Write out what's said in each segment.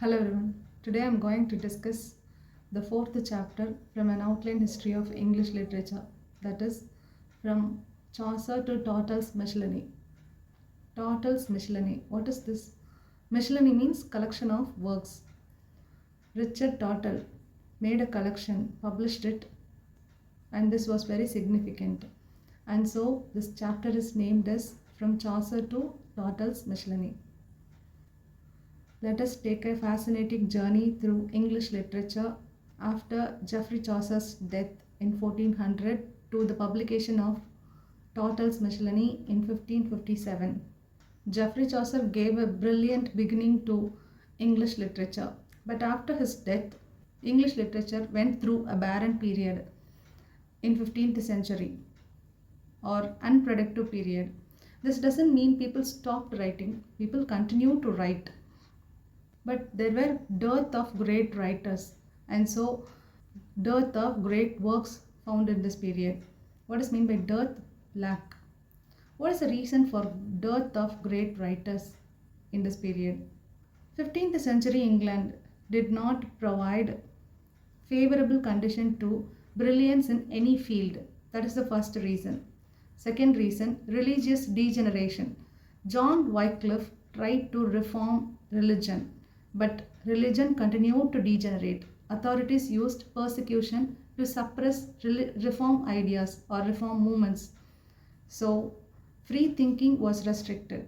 Hello everyone. Today I am going to discuss the fourth chapter from an outline history of English literature, that is, from Chaucer to Tottel's Miscellany. Tottel's Miscellany. What is this? Miscellany means collection of works. Richard Tottel made a collection, published it, and this was very significant. And so this chapter is named as From Chaucer to Tottel's Miscellany. Let us take a fascinating journey through English literature after Geoffrey Chaucer's death in 1400 to the publication of Tottel's Miscellany in 1557. Geoffrey Chaucer gave a brilliant beginning to English literature, but after his death, English literature went through a barren period in 15th century or unproductive period. This doesn't mean people stopped writing, people continue to write. But there were dearth of great writers, and so dearth of great works found in this period. What is meant by dearth? Lack. What is the reason for dearth of great writers in this period? 15th century England did not provide favorable condition to brilliance in any field. That is the first reason. Second reason, religious degeneration. John Wycliffe tried to reform religion, but religion continued to degenerate. Authorities used persecution to suppress reform ideas or reform movements. So, free thinking was restricted.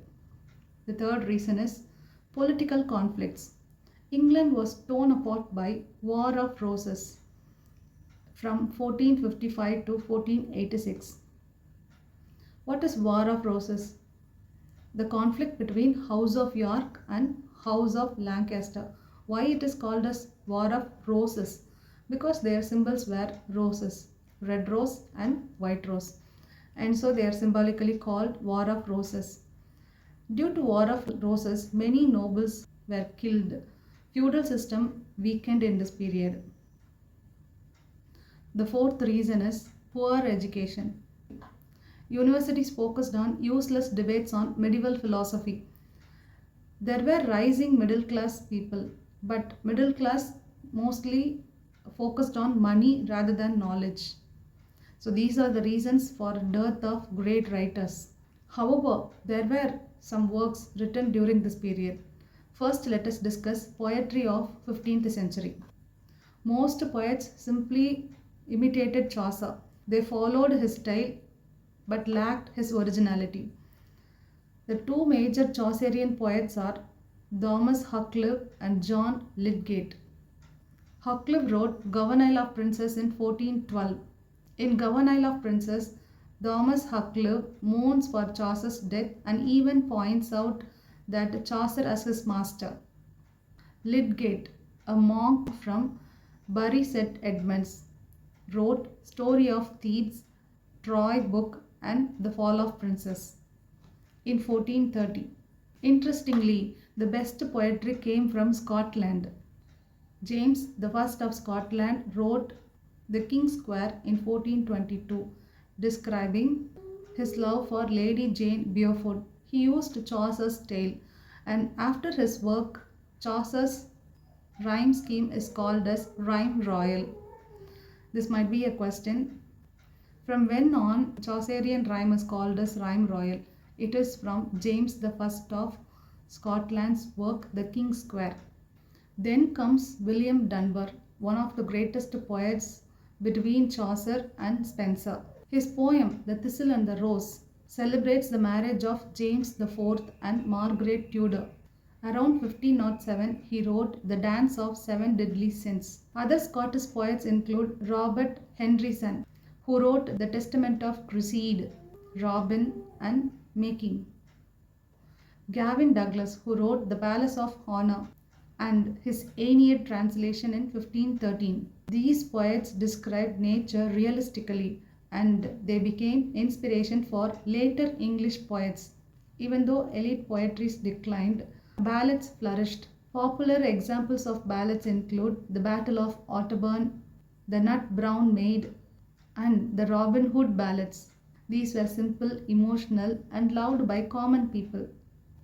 The third reason is political conflicts. England was torn apart by War of Roses from 1455 to 1486. What is War of Roses? The conflict between House of York and House of Lancaster. Why it is called as War of Roses? Because their symbols were roses, red rose and white rose, and so they are symbolically called War of Roses. Due to War of Roses, many nobles were killed. Feudal system weakened in this period. The fourth reason is poor education. Universities focused on useless debates on medieval philosophy. There were rising middle class people, but middle class mostly focused on money rather than knowledge. So these are the reasons for dearth of great writers. However, there were some works written during this period. First, let us discuss poetry of 15th century. Most poets simply imitated Chaucer. They followed his style but lacked his originality. The two major Chaucerian poets are Thomas Huckleave and John Lydgate. Huckleave wrote Governale of Princes in 1412. In Governale of Princes, Thomas Huckleave mourns for Chaucer's death and even points out that Chaucer as his master. Lydgate, a monk from Bury St Edmunds, wrote Story of Thebes, Troy Book and The Fall of Princes in 1430. Interestingly, the best poetry came from Scotland. James I of Scotland wrote The King's Square in 1422, describing his love for Lady Jane Beaufort. He used Chaucer's tale, and after his work, Chaucer's rhyme scheme is called as Rhyme Royal. This might be a question. From when on Chaucerian rhyme is called as Rhyme Royal? It is from James I of Scotland's work The King's Square. Then comes William Dunbar, one of the greatest poets between Chaucer and Spenser. His poem The Thistle and the Rose celebrates the marriage of James IV and Margaret Tudor. Around 1507, he wrote The Dance of Seven Deadly Sins. Other Scottish poets include Robert Henryson, who wrote The Testament of Cresside, Robin and Making. Gavin Douglas, who wrote The Palace of Honor and his Aeneid translation in 1513. These poets described nature realistically, and they became inspiration for later English poets. Even though elite poetry declined, ballads flourished. Popular examples of ballads include The Battle of Otterburn, The Nut Brown Maid, and the Robin Hood ballads. These were simple, emotional, and loved by common people.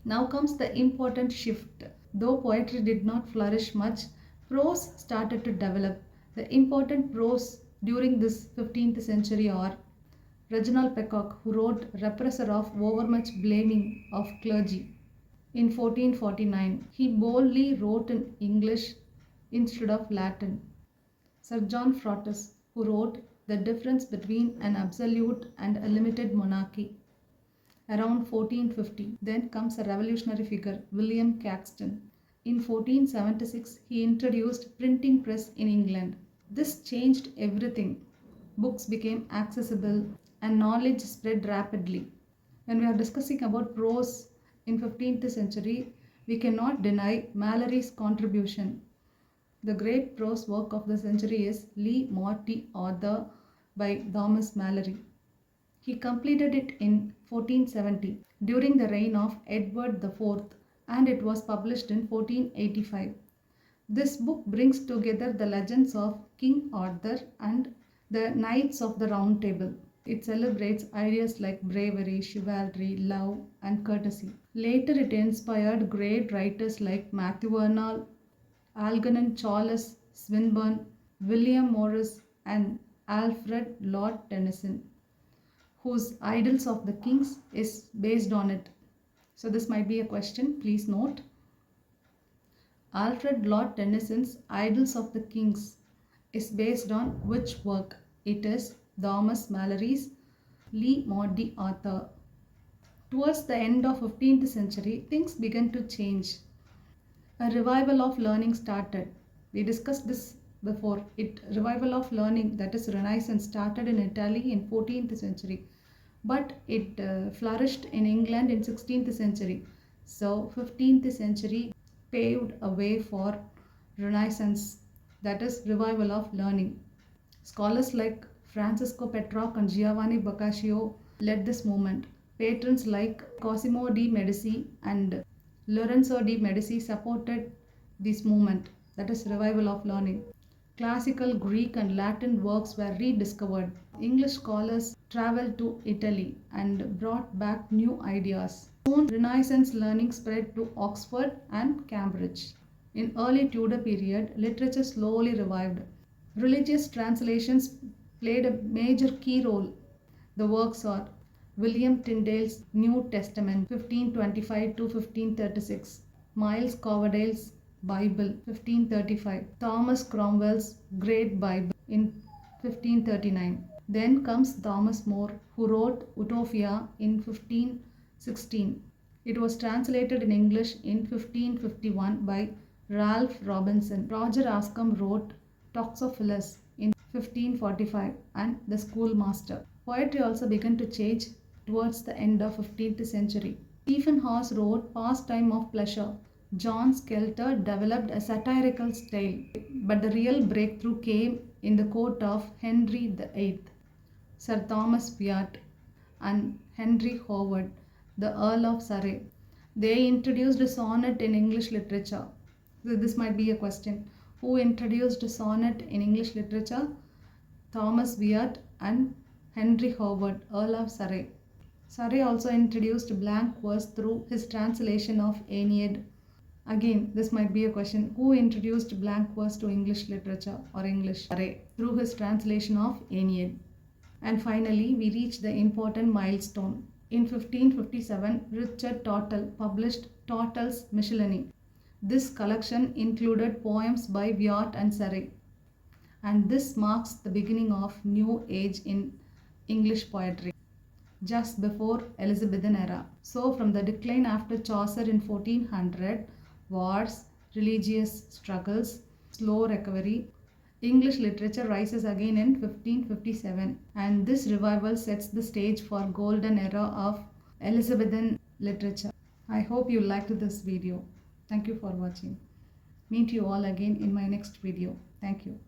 Now comes the important shift. Though poetry did not flourish much, prose started to develop. The important prose during this 15th century are Reginald Peacock, who wrote Repressor of Overmuch Blaming of Clergy in 1449. He boldly wrote in English instead of Latin. Sir John Froutus, who wrote The Difference Between an Absolute and a Limited Monarchy around 1450. Then comes a revolutionary figure, William Caxton. In 1476, he introduced printing press in England. This changed everything. Books became accessible and knowledge spread rapidly. When we are discussing about prose in 15th century, we cannot deny Mallory's contribution. The great prose work of the century is Le Morte Author by Thomas Mallory. He completed it in 1470 during the reign of Edward IV, and it was published in 1485. This book brings together the legends of King Arthur and the Knights of the Round Table. It celebrates ideas like bravery, chivalry, love, and courtesy. Later, it inspired great writers like Matthew Arnold, Algernon Charles Swinburne, William Morris, and Alfred Lord Tennyson, whose Idylls of the Kings is based on it. So this might be a question, please note. Alfred Lord Tennyson's Idylls of the Kings is based on which work? It is Thomas Mallory's Le Morte Author. Towards the end of 15th century, things began to change. A revival of learning started. We discussed this before. Revival of learning, that is Renaissance, started in Italy in 14th century, but it flourished in England in 16th century. So 15th century paved a way for Renaissance, that is revival of learning. Scholars like Francisco Petrarch and Giovanni Boccaccio led this movement. Patrons like Cosimo de Medici and Lorenzo de Medici supported this movement, that is revival of learning. Classical Greek and Latin works were rediscovered. English scholars traveled to Italy and brought back new ideas. Soon, Renaissance learning spread to Oxford and Cambridge. In early Tudor period, literature slowly revived. Religious translations played a major key role. The works are William Tyndale's New Testament 1525 to 1536, Miles Coverdale's Bible 1535, Thomas Cromwell's Great Bible in 1539. Then comes Thomas More, who wrote Utopia in 1516. It was translated in English in 1551 by Ralph Robinson. Roger Ascham wrote Toxophilus in 1545 and The Schoolmaster. Poetry also began to change towards the end of 15th century. Stephen Hawes wrote Pastime of Pleasure. John Skelter developed a satirical style, but the real breakthrough came in the court of Henry VIII. Sir Thomas Wyatt and Henry Howard, the Earl of Surrey. They introduced a sonnet in English literature. So this might be a question. Who introduced a sonnet in English literature? Thomas Wyatt and Henry Howard, Earl of Surrey. Surrey also introduced blank verse through his translation of Aeneid. Again, this might be a question. Who introduced blank verse to English literature or English? Surrey, through his translation of Aeneid. And finally, we reach the important milestone. In 1557, Richard Tottel published Tottel's Miscellany. This collection included poems by Wyatt and Surrey. And this marks the beginning of new age in English poetry, just before Elizabethan era. So from the decline after Chaucer in 1400, wars, religious struggles, slow recovery, English literature rises again in 1557, and this revival sets the stage for golden era of Elizabethan literature. I hope you liked this video. Thank you for watching. Meet you all again in my next video. Thank you.